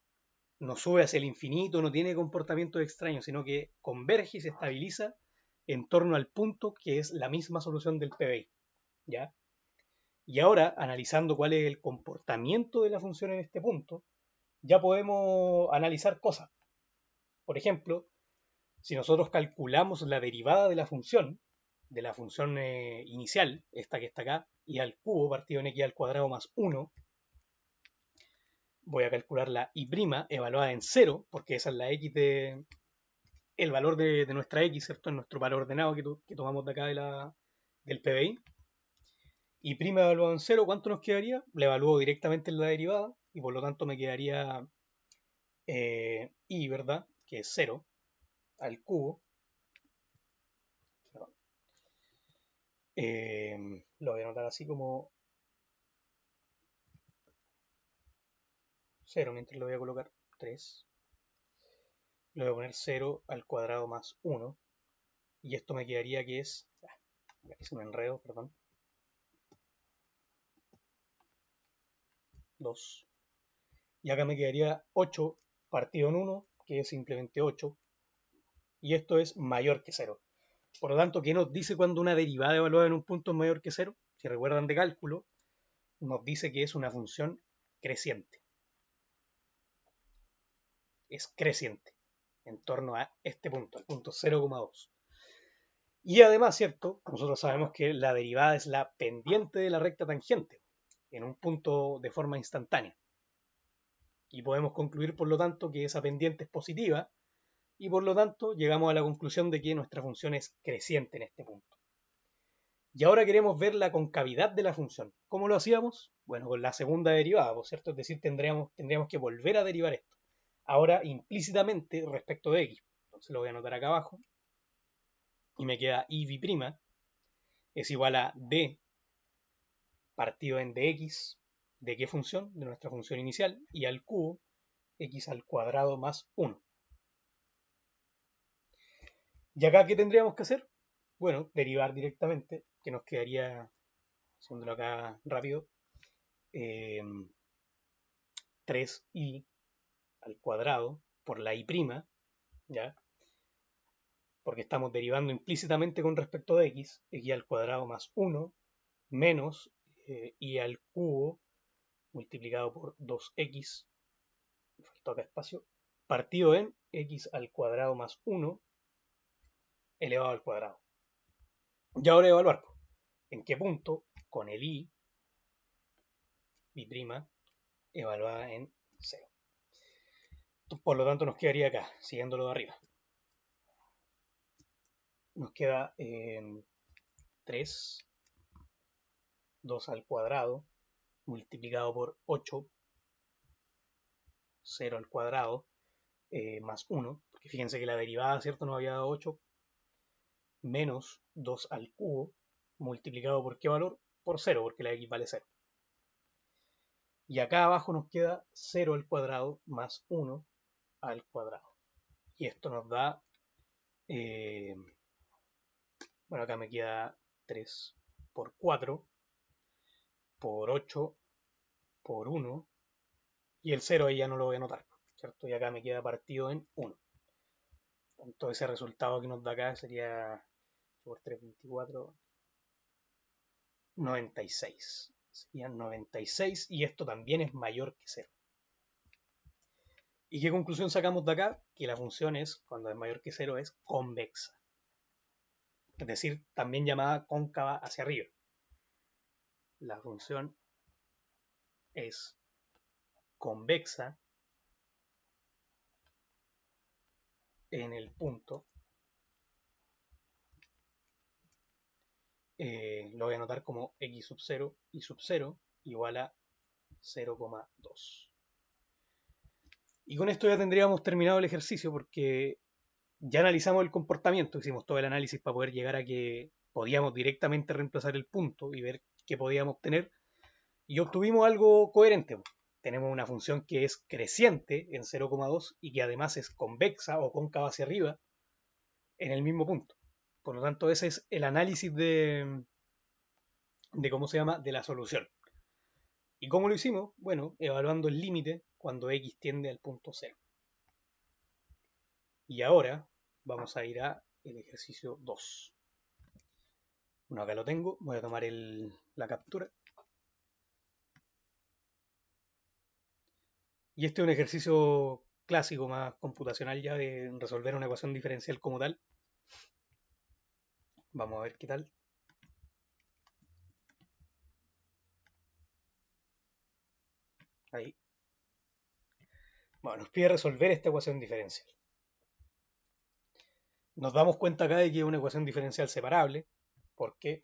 No sube hacia el infinito, no tiene comportamientos extraños, sino que converge y se estabiliza en torno al punto que es la misma solución del PBI. ¿Ya? Y ahora, analizando cuál es el comportamiento de la función en este punto, ya podemos analizar cosas. Por ejemplo, si nosotros calculamos la derivada de la función inicial, esta que está acá, y al cubo partido en x al cuadrado más 1, voy a calcular la y' evaluada en 0, porque esa es la x el valor de nuestra x, ¿cierto? En nuestro valor ordenado que tomamos de acá del PBI. Y' evaluado en 0, ¿cuánto nos quedaría? Le evalúo directamente en la derivada y por lo tanto me quedaría y, ¿verdad? Que es 0 al cubo. Lo voy a anotar así como 0, mientras lo voy a colocar 3. Le voy a poner 0 al cuadrado más 1. Y esto me quedaría que es... es un enredo, perdón. 2. Y acá me quedaría 8 partido en 1, que es simplemente 8. Y esto es mayor que 0. Por lo tanto, ¿qué nos dice cuando una derivada evaluada en un punto es mayor que 0? Si recuerdan de cálculo, nos dice que es una función creciente. Es creciente en torno a este punto, al punto 0,2. Y además, ¿cierto? Nosotros sabemos que la derivada es la pendiente de la recta tangente en un punto de forma instantánea. Y podemos concluir, por lo tanto, que esa pendiente es positiva y por lo tanto llegamos a la conclusión de que nuestra función es creciente en este punto. Y ahora queremos ver la concavidad de la función. ¿Cómo lo hacíamos? Bueno, con la segunda derivada, ¿cierto? Es decir, tendríamos que volver a derivar esto. Ahora implícitamente respecto de x. Entonces lo voy a anotar acá abajo. Y me queda y' es igual a d partido en dx. ¿De qué función? De nuestra función inicial. Y al cubo, x al cuadrado más 1. ¿Y acá qué tendríamos que hacer? Bueno, derivar directamente, que nos quedaría, haciéndolo acá rápido, 3i al cuadrado por la y', ¿ya? Porque estamos derivando implícitamente con respecto a x al cuadrado más 1 menos y al cubo multiplicado por 2x, me faltó acá espacio, partido en x al cuadrado más 1 elevado al cuadrado. Y ahora evaluar en qué punto con el y' evaluada en 0. Por lo tanto nos quedaría acá, siguiéndolo de arriba. Nos queda 3, 2 al cuadrado, multiplicado por 8, 0 al cuadrado, más 1, porque fíjense que la derivada, ¿cierto? Nos había dado 8, menos 2 al cubo, multiplicado por qué valor? Por 0, porque la x vale 0. Y acá abajo nos queda 0 al cuadrado más 1 al cuadrado. Y esto nos da, bueno, acá me queda 3 por 4, por 8, por 1, y el 0 ahí ya no lo voy a anotar, ¿cierto? Y acá me queda partido en 1. Entonces ese resultado que nos da acá sería por 3, 24, 96. Serían 96 y esto también es mayor que 0. ¿Y qué conclusión sacamos de acá? Que la función es, cuando es mayor que cero, es convexa. Es decir, también llamada cóncava hacia arriba. La función es convexa en el punto, lo voy a anotar como x sub 0 y sub 0 igual a 0,2. Y con esto ya tendríamos terminado el ejercicio porque ya analizamos el comportamiento, hicimos todo el análisis para poder llegar a que podíamos directamente reemplazar el punto y ver qué podíamos obtener. Y obtuvimos algo coherente. Tenemos una función que es creciente en 0,2 y que además es convexa o cóncava hacia arriba en el mismo punto. Por lo tanto, ese es el análisis de cómo se llama, de la solución. ¿Y cómo lo hicimos? Bueno, evaluando el límite cuando x tiende al punto 0. Y ahora vamos a ir a el ejercicio 2. Bueno, acá lo tengo, voy a tomar la captura. Y este es un ejercicio clásico, más computacional ya, de resolver una ecuación diferencial como tal. Vamos a ver qué tal. Ahí. Bueno, nos pide resolver esta ecuación diferencial. Nos damos cuenta acá de que es una ecuación diferencial separable. ¿Por qué?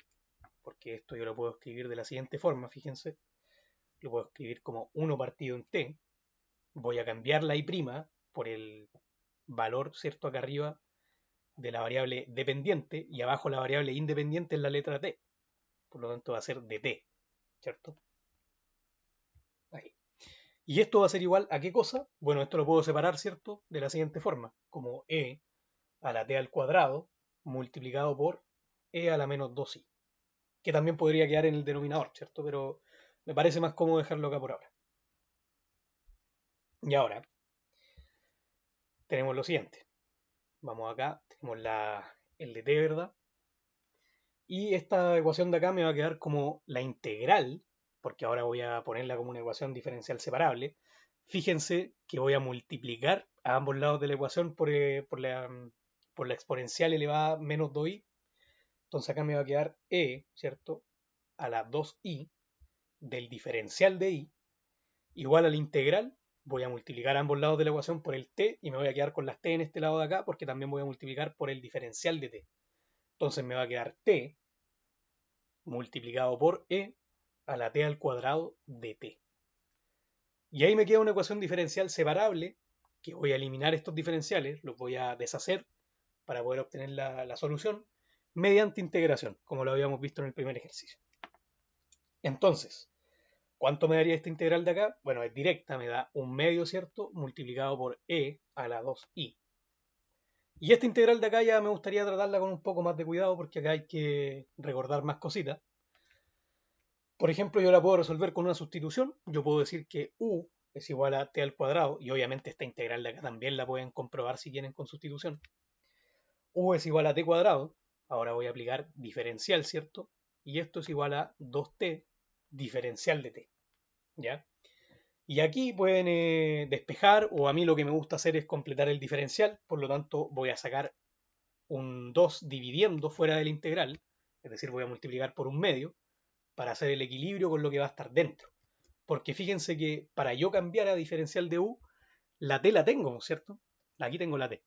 Porque esto yo lo puedo escribir de la siguiente forma, fíjense. Lo puedo escribir como 1 partido en t. Voy a cambiar la i' por el valor, ¿cierto? Acá arriba de la variable dependiente y abajo la variable independiente en la letra t. Por lo tanto va a ser dt, ¿cierto? Ahí. Y esto va a ser igual a qué cosa? Bueno, esto lo puedo separar, ¿cierto? De la siguiente forma, como e a la t al cuadrado multiplicado por e a la menos 2i, que también podría quedar en el denominador, ¿cierto? Pero me parece más cómodo dejarlo acá por ahora. Y ahora tenemos lo siguiente. Vamos acá, tenemos el de t, ¿verdad? Y esta ecuación de acá me va a quedar como la integral, porque ahora voy a ponerla como una ecuación diferencial separable. Fíjense que voy a multiplicar a ambos lados de la ecuación por la exponencial elevada a menos 2i. Entonces acá me va a quedar e, ¿cierto? A la 2i del diferencial de i igual a la integral. Voy a multiplicar a ambos lados de la ecuación por el t y me voy a quedar con las t en este lado de acá porque también voy a multiplicar por el diferencial de t. Entonces me va a quedar t multiplicado por e a la t al cuadrado de t. Y ahí me queda una ecuación diferencial separable, que voy a eliminar estos diferenciales, los voy a deshacer para poder obtener la solución mediante integración, como lo habíamos visto en el primer ejercicio. Entonces, ¿cuánto me daría esta integral de acá? Bueno, es directa, me da un medio, ¿cierto? Multiplicado por e a la 2i. Y esta integral de acá ya me gustaría tratarla con un poco más de cuidado porque acá hay que recordar más cositas. Por ejemplo, yo la puedo resolver con una sustitución. Yo puedo decir que u es igual a t al cuadrado, y obviamente esta integral de acá también la pueden comprobar si quieren con sustitución. U es igual a t cuadrado. Ahora voy a aplicar diferencial, ¿cierto? Y esto es igual a 2t diferencial de t. ¿Ya? Y aquí pueden despejar, o a mí lo que me gusta hacer es completar el diferencial, por lo tanto voy a sacar un 2 dividiendo fuera de la integral, es decir, voy a multiplicar por un medio, para hacer el equilibrio con lo que va a estar dentro. Porque fíjense que para yo cambiar a diferencial de u, la t la tengo, ¿cierto? Aquí tengo la t.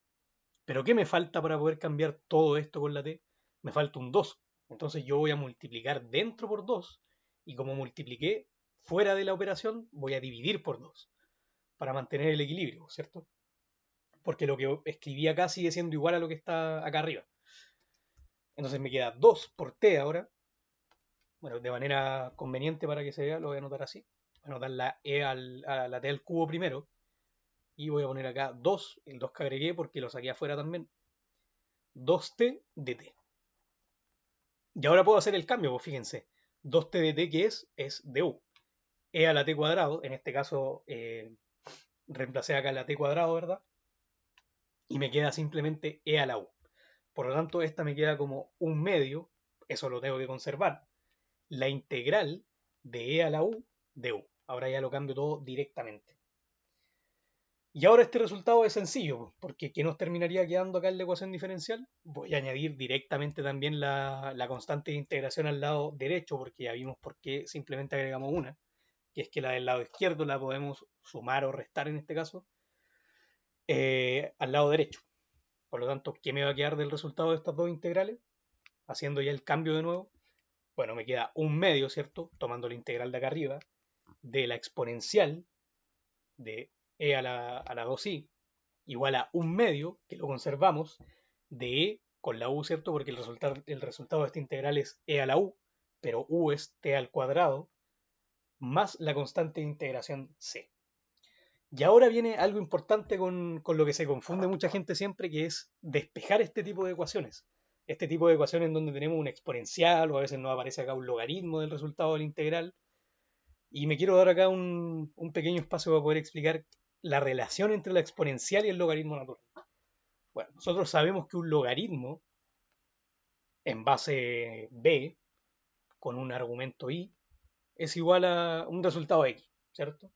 Pero ¿qué me falta para poder cambiar todo esto con la t? Me falta un 2. Entonces yo voy a multiplicar dentro por 2 y como multipliqué fuera de la operación, voy a dividir por 2 para mantener el equilibrio, ¿cierto? Porque lo que escribí acá sigue siendo igual a lo que está acá arriba. Entonces me queda 2 por t ahora. Bueno, de manera conveniente para que se vea, lo voy a anotar así. Voy a anotar a la t al cubo primero. Y voy a poner acá 2, el 2 que agregué porque lo saqué afuera también. 2t de t. Y ahora puedo hacer el cambio, pues fíjense. 2t de t, ¿qué es de u. E a la t cuadrado, en este caso reemplacé acá la t cuadrado, ¿verdad? Y me queda simplemente e a la u. Por lo tanto, esta me queda como un medio, eso lo tengo que conservar, la integral de e a la u de u. Ahora ya lo cambio todo directamente. Y ahora este resultado es sencillo, porque ¿qué nos terminaría quedando acá en la ecuación diferencial? Voy a añadir directamente también la constante de integración al lado derecho, porque ya vimos por qué simplemente agregamos una, que es que la del lado izquierdo la podemos sumar o restar en este caso, al lado derecho. Por lo tanto, ¿qué me va a quedar del resultado de estas dos integrales? Haciendo ya el cambio de nuevo, bueno, me queda un medio, ¿cierto? Tomando la integral de acá arriba, de la exponencial de a la 2i, igual a un medio, que lo conservamos, de e con la u, ¿cierto? Porque el resultado de esta integral es e a la u, pero u es t al cuadrado, más la constante de integración c. Y ahora viene algo importante con lo que se confunde mucha gente siempre, que es despejar este tipo de ecuaciones. Este tipo de ecuaciones en donde tenemos un exponencial o a veces nos aparece acá un logaritmo del resultado de la integral. Y me quiero dar acá un pequeño espacio para poder explicar la relación entre la exponencial y el logaritmo natural. Bueno, nosotros sabemos que un logaritmo en base b con un argumento i es igual a un resultado x, ¿cierto?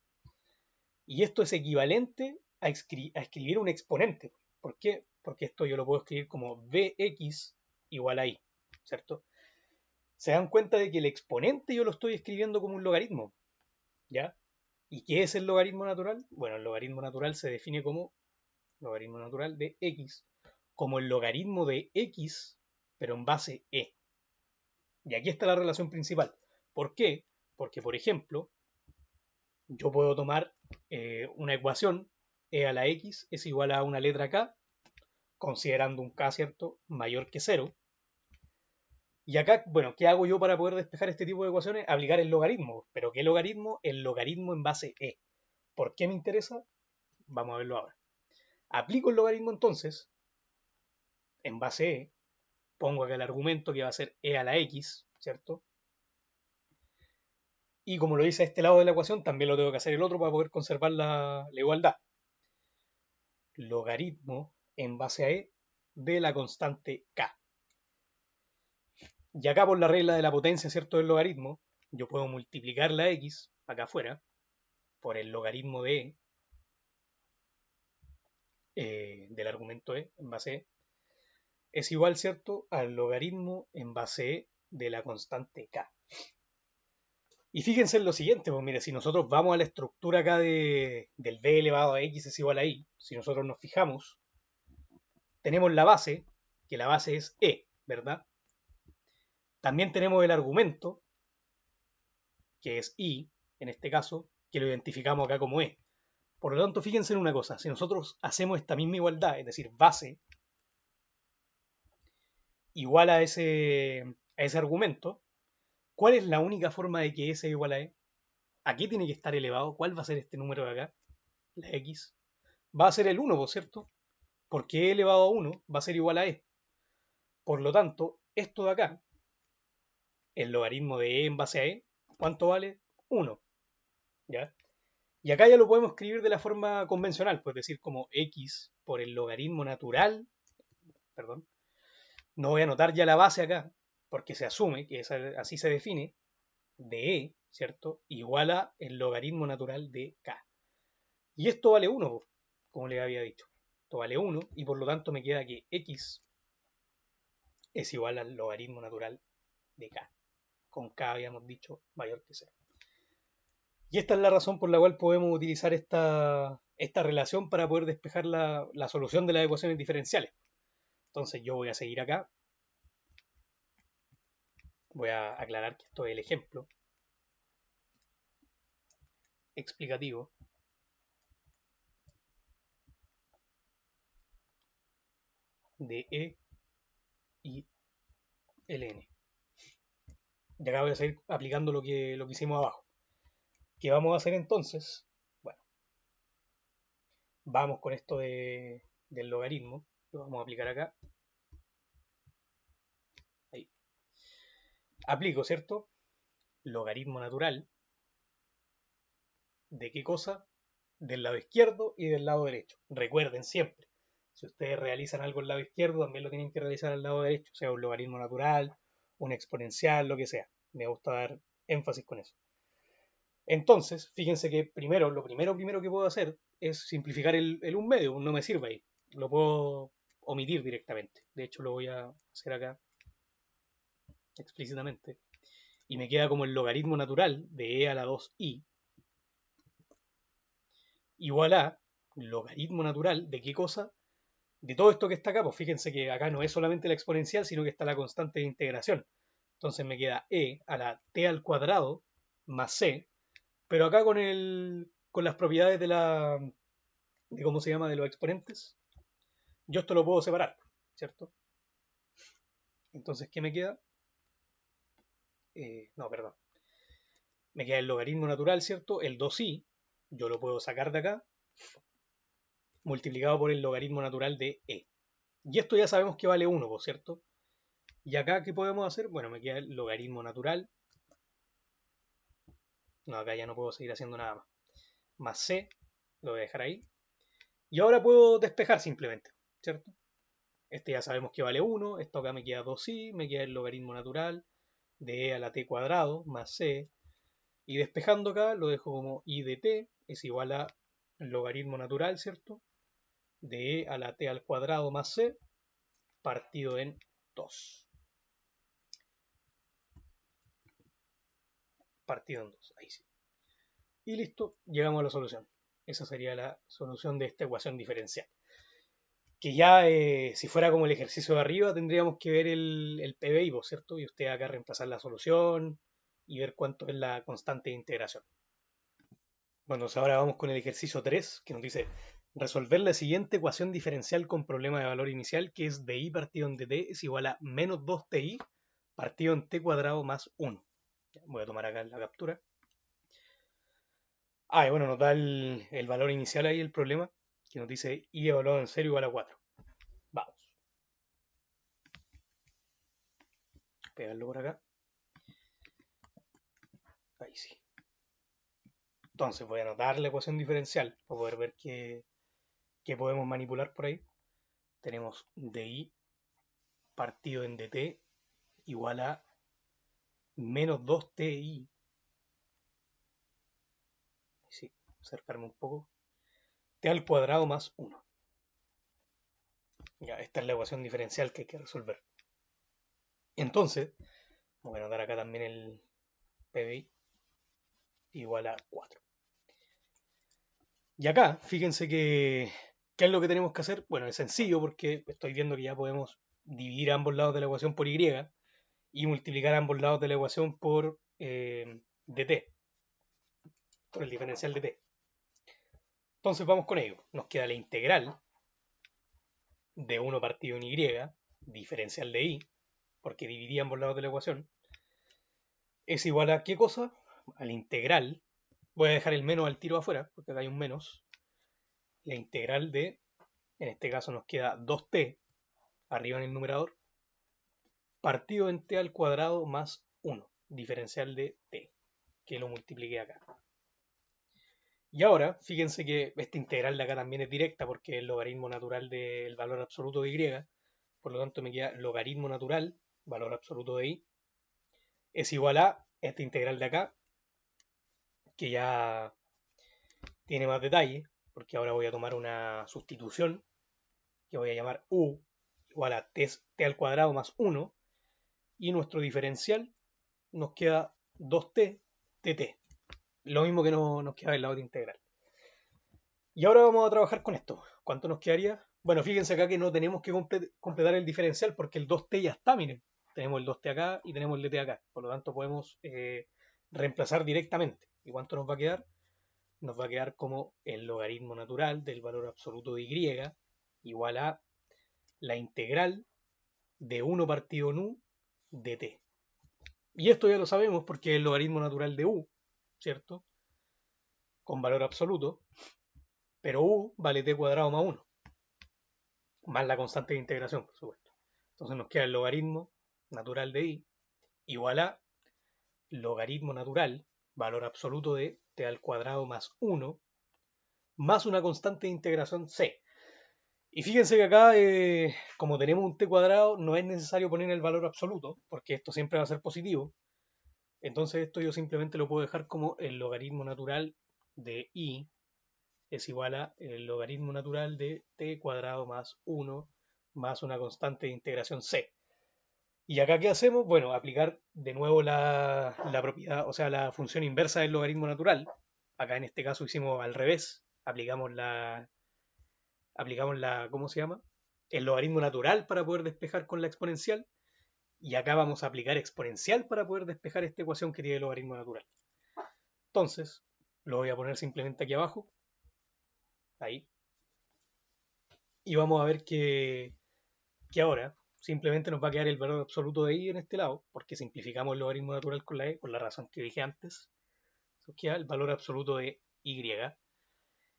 Y esto es equivalente a escribir un exponente. ¿Por qué? Porque esto yo lo puedo escribir como bx igual a y, ¿cierto? Se dan cuenta de que el exponente yo lo estoy escribiendo como un logaritmo, ¿ya? ¿Y qué es el logaritmo natural? Bueno, el logaritmo natural se define como logaritmo natural de x, como el logaritmo de x, pero en base e. Y aquí está la relación principal. ¿Por qué? Porque, por ejemplo, yo puedo tomar una ecuación, e a la x es igual a una letra k, considerando un k, ¿cierto?, mayor que cero. Y acá, bueno, ¿qué hago yo para poder despejar este tipo de ecuaciones? Aplicar el logaritmo. ¿Pero qué logaritmo? El logaritmo en base e. ¿Por qué me interesa? Vamos a verlo ahora. Aplico el logaritmo entonces, en base e, pongo acá el argumento que va a ser e a la x, ¿cierto? Y como lo hice a este lado de la ecuación, también lo tengo que hacer el otro para poder conservar la igualdad. Logaritmo en base a e de la constante k. Y acá por la regla de la potencia, ¿cierto?, del logaritmo, yo puedo multiplicar la x acá afuera por el logaritmo de del argumento e en base e, es igual, ¿cierto?, al logaritmo en base e de la constante k. Y fíjense en lo siguiente, pues mire, si nosotros vamos a la estructura acá del b elevado a x es igual a y, si nosotros nos fijamos, tenemos la base, que la base es e, ¿verdad? También tenemos el argumento, que es i, en este caso, que lo identificamos acá como e. Por lo tanto, fíjense en una cosa, si nosotros hacemos esta misma igualdad, es decir, base igual a ese argumento, ¿cuál es la única forma de que e sea igual a e? Aquí tiene que estar elevado. ¿Cuál va a ser este número de acá? La x. Va a ser el 1, ¿por cierto? Porque e elevado a 1 va a ser igual a e. Por lo tanto, esto de acá, el logaritmo de e en base a e, ¿cuánto vale? 1. ¿Ya? Y acá ya lo podemos escribir de la forma convencional, pues decir como x por el logaritmo natural, perdón, no voy a anotar ya la base acá, porque se asume que así se define, de e, ¿cierto? Igual a el logaritmo natural de k. Y esto vale 1, como les había dicho. Esto vale 1 y por lo tanto me queda que x es igual al logaritmo natural de k. Con k habíamos dicho mayor que 0. Y esta es la razón por la cual podemos utilizar esta relación para poder despejar la solución de las ecuaciones diferenciales. Entonces yo voy a seguir acá. Voy a aclarar que esto es el ejemplo explicativo de E y ln. Y acá voy a seguir aplicando lo que hicimos abajo. ¿Qué vamos a hacer entonces? Bueno, vamos con esto del logaritmo. Lo vamos a aplicar acá. Ahí. Aplico, ¿cierto? Logaritmo natural. ¿De qué cosa? Del lado izquierdo y del lado derecho. Recuerden siempre, si ustedes realizan algo al lado izquierdo, también lo tienen que realizar al lado derecho, sea un logaritmo natural, un exponencial, lo que sea. Me gusta dar énfasis con eso. Entonces, fíjense que lo primero que puedo hacer es simplificar el un medio, no me sirve ahí. Lo puedo omitir directamente. De hecho, lo voy a hacer acá explícitamente. Y me queda como el logaritmo natural de e a la 2i igual a logaritmo natural de qué cosa, de todo esto que está acá. Pues fíjense que acá no es solamente la exponencial, sino que está la constante de integración. Entonces me queda e a la t al cuadrado más c, pero acá con las propiedades de cómo se llama, de los exponentes, yo esto lo puedo separar, ¿cierto? Entonces, ¿qué me queda? No, perdón. Me queda el logaritmo natural, ¿cierto? El 2i, yo lo puedo sacar de acá, multiplicado por el logaritmo natural de e. Y esto ya sabemos que vale 1, ¿cierto? Y acá, ¿qué podemos hacer? Bueno, me queda el logaritmo natural. No, acá ya no puedo seguir haciendo nada más. Más c, lo voy a dejar ahí. Y ahora puedo despejar simplemente, ¿cierto? Este ya sabemos que vale 1, esto acá me queda 2i, me queda el logaritmo natural de e a la t cuadrado más c. Y despejando acá lo dejo como i de t es igual a logaritmo natural, ¿cierto? De e a la t al cuadrado más c partido en 2. Partido en 2, ahí sí. Y listo, llegamos a la solución. Esa sería la solución de esta ecuación diferencial. Que ya, si fuera como el ejercicio de arriba, tendríamos que ver el PBI, ¿cierto? Y usted acá reemplazar la solución y ver cuánto es la constante de integración. Bueno, ahora vamos con el ejercicio 3, que nos dice resolver la siguiente ecuación diferencial con problema de valor inicial, que es di partido en dt es igual a menos 2ti partido en t cuadrado más 1. Voy a tomar acá la captura. Y bueno, nos da el valor inicial ahí, el problema, que nos dice i evaluado en 0 igual a 4. Vamos, pegarlo por acá. Ahí sí. Entonces voy a anotar la ecuación diferencial para poder ver qué podemos manipular por ahí. Tenemos di partido en dt igual a menos 2ti. Sí, acercarme un poco. T al cuadrado más 1. Ya, esta es la ecuación diferencial que hay que resolver. Entonces, voy a anotar acá también el PBI igual a 4. Y acá, fíjense ¿qué es lo que tenemos que hacer? Bueno, es sencillo porque estoy viendo que ya podemos dividir ambos lados de la ecuación por y y multiplicar ambos lados de la ecuación por dt, por el diferencial de t. Entonces vamos con ello. Nos queda la integral de 1 partido en y, diferencial de y, porque dividí ambos lados de la ecuación, es igual a ¿qué cosa? A la integral. Voy a dejar el menos al tiro afuera, porque acá hay un menos. La integral de, en este caso nos queda 2t, arriba en el numerador, partido en t al cuadrado más 1, diferencial de t, que lo multipliqué acá. Y ahora, fíjense que esta integral de acá también es directa porque es el logaritmo natural del valor absoluto de y, por lo tanto me queda logaritmo natural, valor absoluto de y, es igual a esta integral de acá, que ya tiene más detalle, porque ahora voy a tomar una sustitución que voy a llamar u igual a t al cuadrado más 1, y nuestro diferencial nos queda 2t dt, lo mismo que nos queda del lado de integral. Y ahora vamos a trabajar con esto. ¿Cuánto nos quedaría? Bueno, fíjense acá que no tenemos que completar el diferencial porque el 2t ya está, miren. Tenemos el 2t acá y tenemos el dt acá. Por lo tanto, podemos reemplazar directamente. ¿Y cuánto nos va a quedar? Nos va a quedar como el logaritmo natural del valor absoluto de y igual a la integral de 1 partido en u de t. Y esto ya lo sabemos porque es el logaritmo natural de u, ¿cierto? Con valor absoluto, pero u vale t cuadrado más 1, más la constante de integración, por supuesto. Entonces nos queda el logaritmo natural de i igual a logaritmo natural, valor absoluto de t al cuadrado más 1, más una constante de integración c. Y fíjense que acá, como tenemos un t cuadrado, no es necesario poner el valor absoluto, porque esto siempre va a ser positivo. Entonces esto yo simplemente lo puedo dejar como el logaritmo natural de i es igual a el logaritmo natural de t cuadrado más 1 más una constante de integración c. ¿Y acá qué hacemos? Bueno, aplicar de nuevo la propiedad, o sea, la función inversa del logaritmo natural. Acá en este caso hicimos al revés. ¿Cómo se llama? El logaritmo natural para poder despejar con la exponencial. Y acá vamos a aplicar exponencial para poder despejar esta ecuación que tiene el logaritmo natural. Entonces, lo voy a poner simplemente aquí abajo. Ahí. Y vamos a ver que ahora simplemente nos va a quedar el valor absoluto de i en este lado, porque simplificamos el logaritmo natural con la e, por la razón que dije antes. Nos queda el valor absoluto de y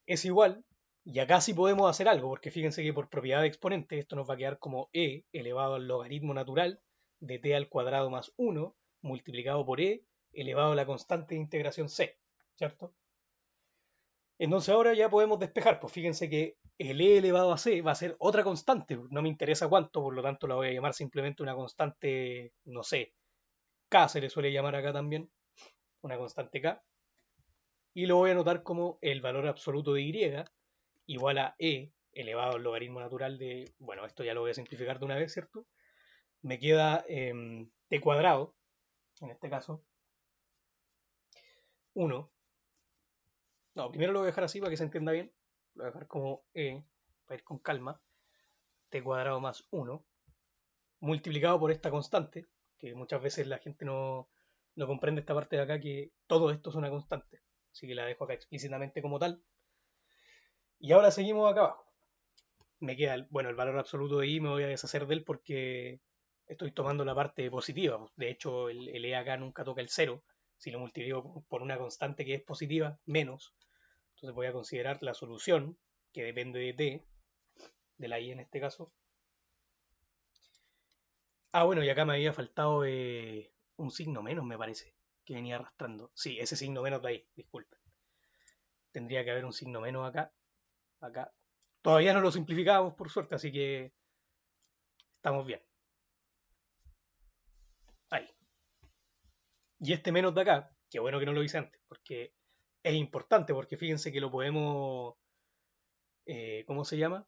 es igual, y acá sí podemos hacer algo, porque fíjense que por propiedad de exponente esto nos va a quedar como e elevado al logaritmo natural de t al cuadrado más 1 multiplicado por e elevado a la constante de integración c, ¿cierto? Entonces ahora ya podemos despejar, pues fíjense que el e elevado a c va a ser otra constante, no me interesa cuánto, por lo tanto la voy a llamar simplemente una constante, no sé, k se le suele llamar acá también, una constante k, y lo voy a anotar como el valor absoluto de y igual a e elevado al logaritmo natural de, bueno, esto ya lo voy a simplificar de una vez, ¿cierto? Me queda t cuadrado, en este caso, 1. No, primero lo voy a dejar así para que se entienda bien. Lo voy a dejar como para ir con calma, t cuadrado más 1 multiplicado por esta constante, que muchas veces la gente no comprende esta parte de acá, que todo esto es una constante. Así que la dejo acá explícitamente como tal. Y ahora seguimos acá abajo. Me queda, bueno, el valor absoluto de i me voy a deshacer de él porque estoy tomando la parte positiva. De hecho, el e acá nunca toca el cero. Si lo multiplico por una constante que es positiva, menos. Entonces voy a considerar la solución, que depende de t, de la i en este caso. Ah, bueno, y acá me había faltado un signo menos, me parece, que venía arrastrando. Sí, ese signo menos de ahí, disculpen. Tendría que haber un signo menos acá. Acá. Todavía no lo simplificamos, por suerte, así que estamos bien. Ahí. Y este menos de acá, qué bueno que no lo hice antes, porque es importante, porque fíjense que lo podemos, ¿cómo se llama?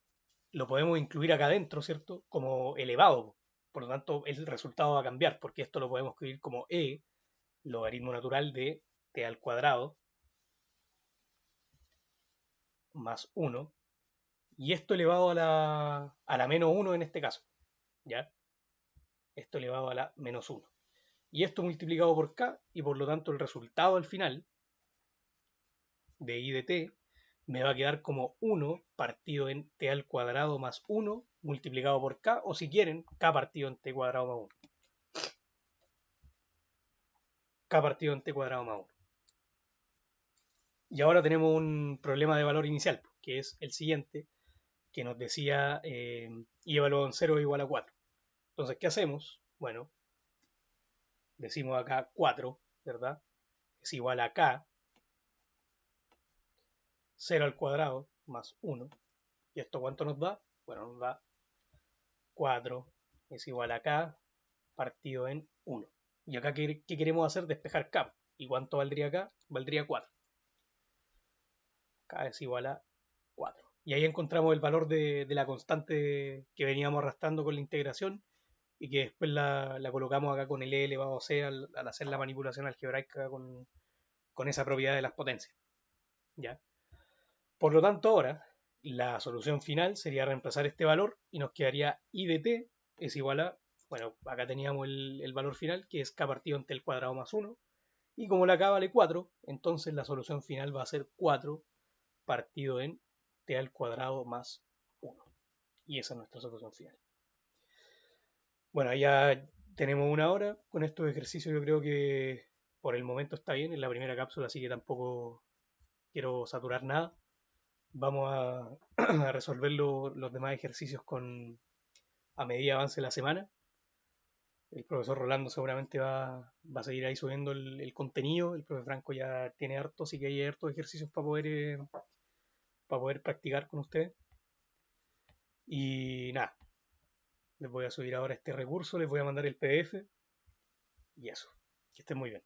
Lo podemos incluir acá adentro, ¿cierto? Como elevado. Por lo tanto, el resultado va a cambiar, porque esto lo podemos escribir como e, logaritmo natural de t al cuadrado más 1, y esto elevado a la menos 1 en este caso, ¿ya? Esto elevado a la menos 1. Y esto multiplicado por k, y por lo tanto el resultado al final de i de t me va a quedar como 1 partido en t al cuadrado más 1 multiplicado por k, o si quieren, k partido en t cuadrado más 1. K partido en t cuadrado más 1. Y ahora tenemos un problema de valor inicial, que es el siguiente, que nos decía i evaluado en 0 igual a 4. Entonces, ¿qué hacemos? Bueno, decimos acá 4, ¿verdad? Es igual a k, 0 al cuadrado más 1. ¿Y esto cuánto nos da? Bueno, nos da 4 es igual a k partido en 1. ¿Y acá qué queremos hacer? Despejar k. ¿Y cuánto valdría k? Valdría 4. K es igual a 4. Y ahí encontramos el valor de la constante que veníamos arrastrando con la integración y que después la colocamos acá con el e elevado a c al hacer la manipulación algebraica con esa propiedad de las potencias. ¿Ya? Por lo tanto, ahora la solución final sería reemplazar este valor y nos quedaría i de t es igual a, bueno, acá teníamos el valor final que es k partido en t al cuadrado más 1 y como la k vale 4, entonces la solución final va a ser 4 partido en t al cuadrado más 1. Y esa es nuestra solución final. Bueno, ya tenemos una hora. Con estos ejercicios yo creo que por el momento está bien. Es la primera cápsula, así que tampoco quiero saturar nada. Vamos a resolver los demás ejercicios a medida avance la semana. El profesor Rolando seguramente va a seguir ahí subiendo el contenido. El profesor Franco ya tiene harto, así que hay hartos ejercicios para poder practicar con ustedes. Y nada, les voy a subir ahora este recurso, les voy a mandar el PDF y eso. Que estén muy bien.